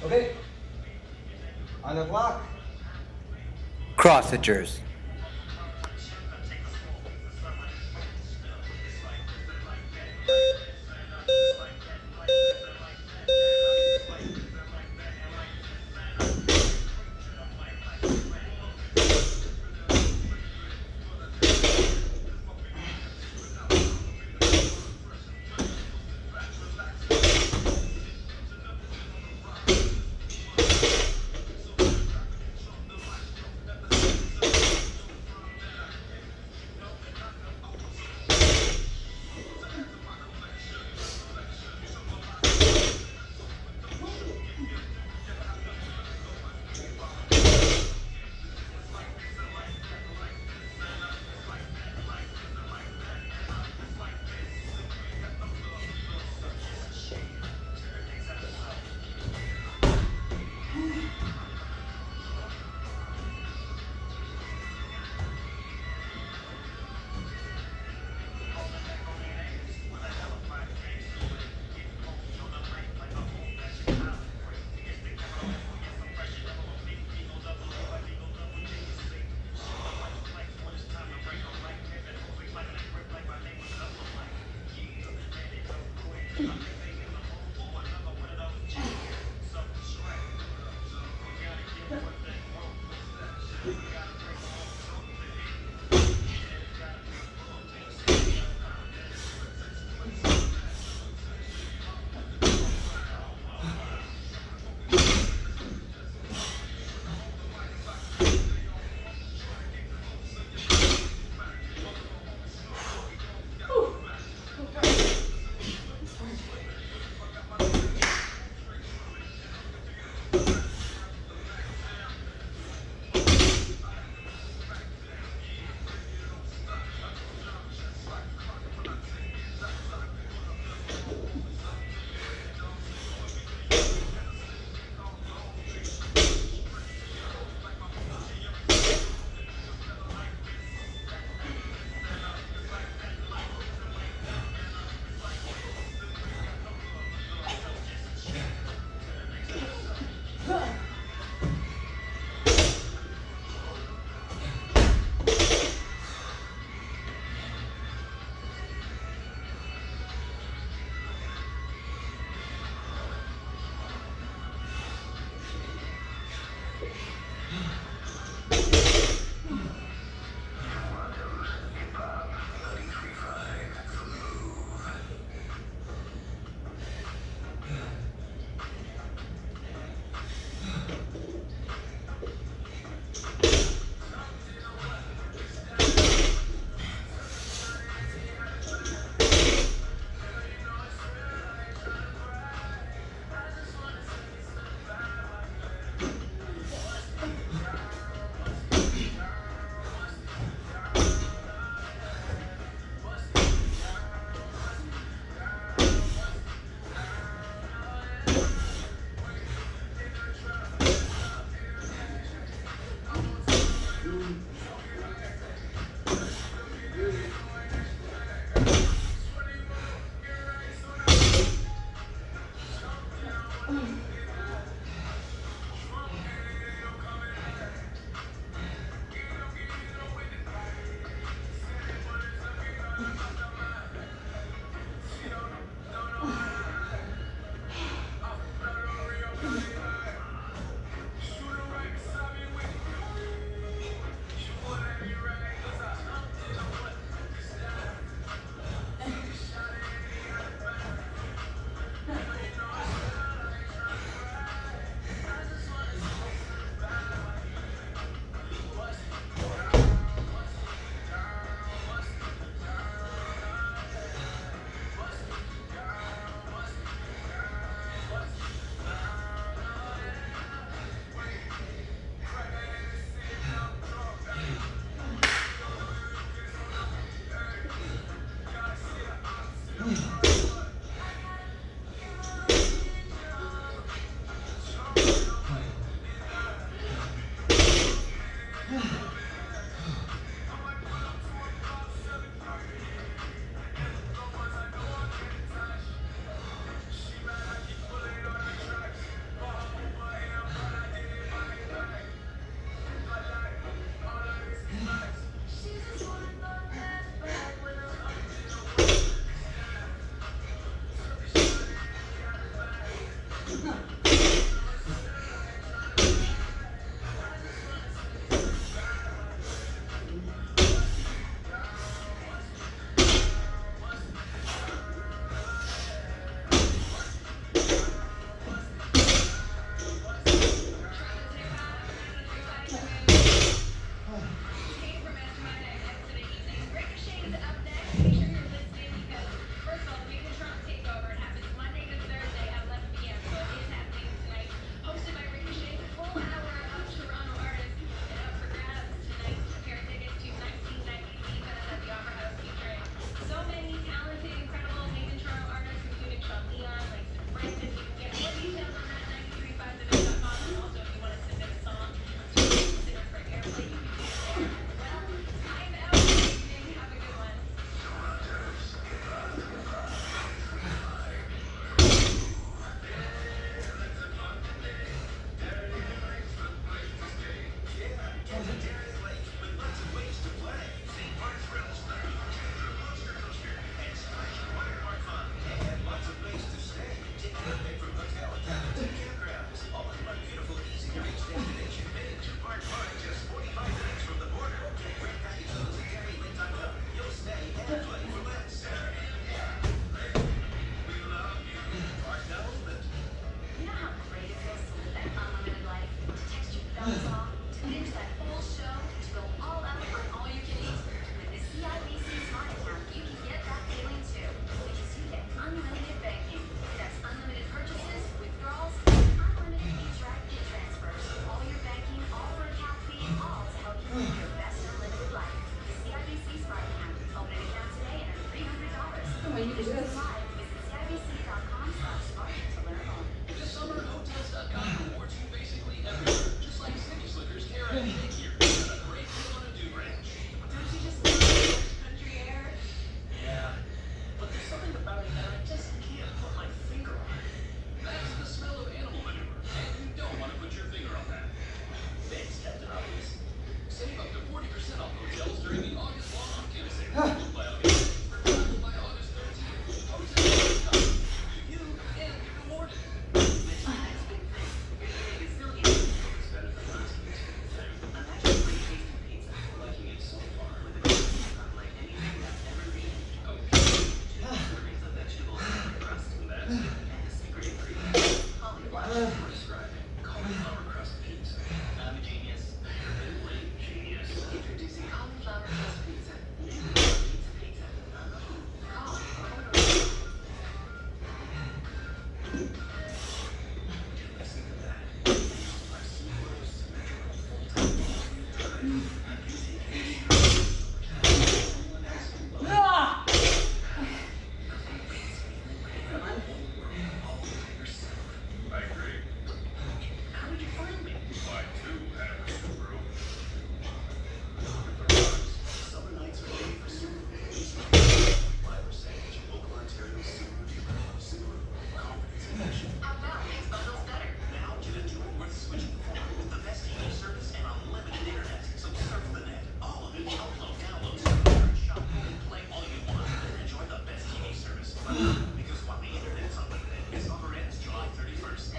Okay, on the clock. Crossagers. This summer, Hotels.com rewards you basically everywhere, just like City Slickers care at daycare. Got a great deal on a do ranch. Don't you just love country air? Yeah, but there's something about it that I just can't put my finger on. That's the smell of animal manure, and you don't want to put your finger on that. Thanks, Captain Obvious. Save up to 40% off hotels during the August long gift sale. By August 13th, Hotels.com. You and be rewarded. Next big thing. It's still easy. It's better than last week's big thing. Imagine great tasting pizza. Liking it so far. With a crust unlike anything I've ever eaten. Okay. Servings of vegetables and crust. That's And the secret ingredient, cauliflower. we're describing cauliflower crust pizza. I'm a genius. Really genius. Introducing cauliflower crust pizza. Pizza. Listen to that. I've seen those symmetrical full-time. I agree. How did you find me? I too have a Subaru. Look at the rocks. Summer nights are made for Subaru. 5% local Ontario Subaru dealer. Subaru. Confidence and passion. How about these bundles better? Now get a deal worth switching for with the best TV service and unlimited internet. So surf the net. All of it. Upload, download, search, shop, and play all you want. And enjoy the best TV service. Because while the internet's unlimited, its offer ends July 31st.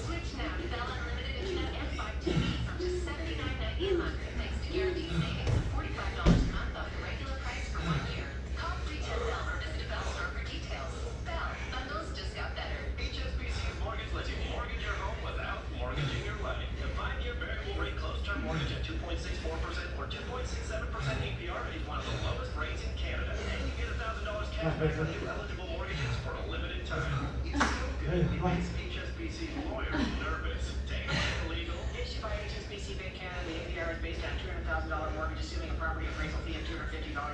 Switch now to Bell Unlimited Internet and 5 TV from just $79.90 a month. Thanks to guaranteed savings of $45 a month off the regular price for 1 year. Call 310 Bell or visit a Bell store for details. Bell, bundles just got better. HSBC's mortgage lets you mortgage your home without mortgaging your money. The 5-year variable rate closed-term mortgage at 2.64% or 2.67% APR is one of the lowest rates in Canada. And you get $1,000 cash back for new eligible mortgages for a limited time. It's so good, it makes HSBC's lawyers nervous. Take it legal. Issued by HSBC Bank Canada, the APR is based on $200,000 mortgage, assuming a property appraisal fee of $250.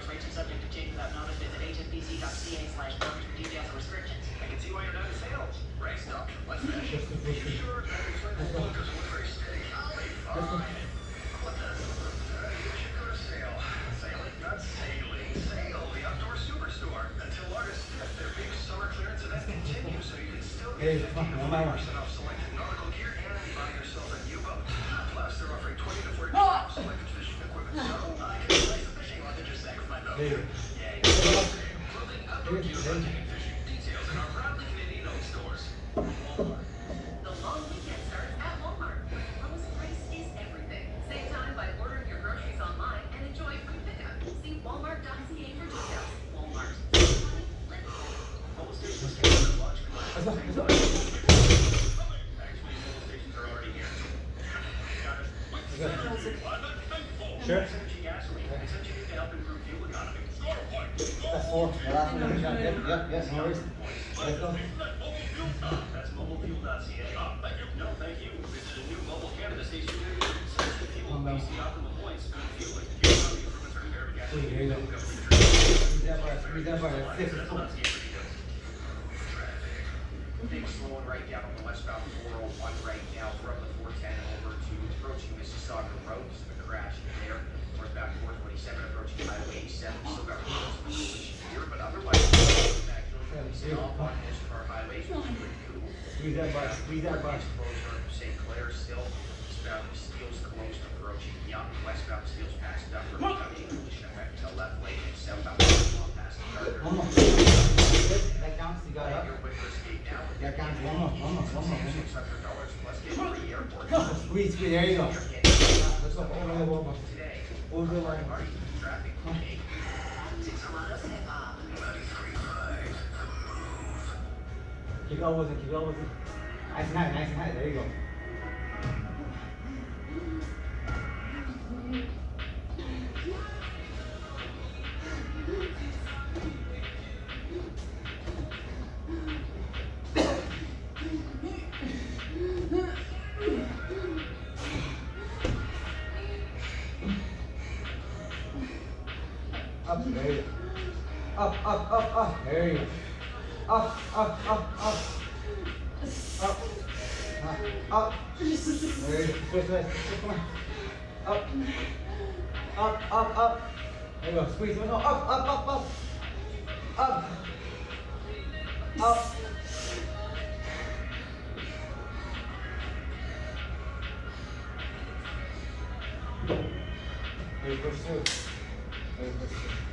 Rates are subject to change without notice. Visit hsbc.ca/mortgage for details and restrictions. I can see why you're not in sales. Great stuff. Let's finish. You sure? Focus was very steady. I'll be fine. What the? You should go to sale. Sailing, not sailing. Sail, the outdoor superstore. Until August 5th, their big summer clearance event continues, so you can still get 50 to 40% off selected nautical gear and buy yourself a U-boat. Plus, they're offering 20 to 40% off selected fishing equipment. So I can replace the fishing rod that just sank with my boat. Yay. Clothing, outdoor gear, hunting, and fishing. Details in our proudly Canadian-owned stores. Walmart. The long weekend starts at Walmart. Lowest price is everything. Save time by ordering your groceries online and enjoy free pickup. See walmart.ca for details. Walmart. Let's go. Mobile stations can launch Actually, mobile stations are already here. Got it. Sure. Energy gasoline. Essentially used to help improve fuel economy. Score a point. That's 4. The last one. Yep, yes, no worries. Let's go. That's mobilefuel.ca. Thank you. No, thank you. Visit a new Mobile Canada station near you. Says the fuel, BC Optimum Points, good fueling. Fuel economy improvements are very gas. There you go. Read that by 6. That's not scary details. Traffic. Big slowing right down on the westbound 401 right now from the 410 over to approaching Mississauga Road. There's a crash there. Northbound 427 approaching Highway 87. Still got roads here, but otherwise, back off on most of our highways, which is pretty cool. Read that by. Closure, St. Clair still. Eastbound Steele's closed approaching Young. Westbound Steele's past Duffer. Collision effect to left lane and southbound past Gardner. One more. That counts. You got it. Your Whippers gate now. That counts. One more. $600 plus get free airport. Squeeze. There you go. Let's go. Over. Today, Over the line. are you traffic? Okay. Keep it with it. Nice and high. There you go. Up, there you go. Up, up, up, up. There you go. Up, up, up, up. Up. Up. There you go. Twist it. Come on. Up. Up, up, up. There you go. Squeeze it. No, up, up, up, up. Up. Up. There you push through. There you push through.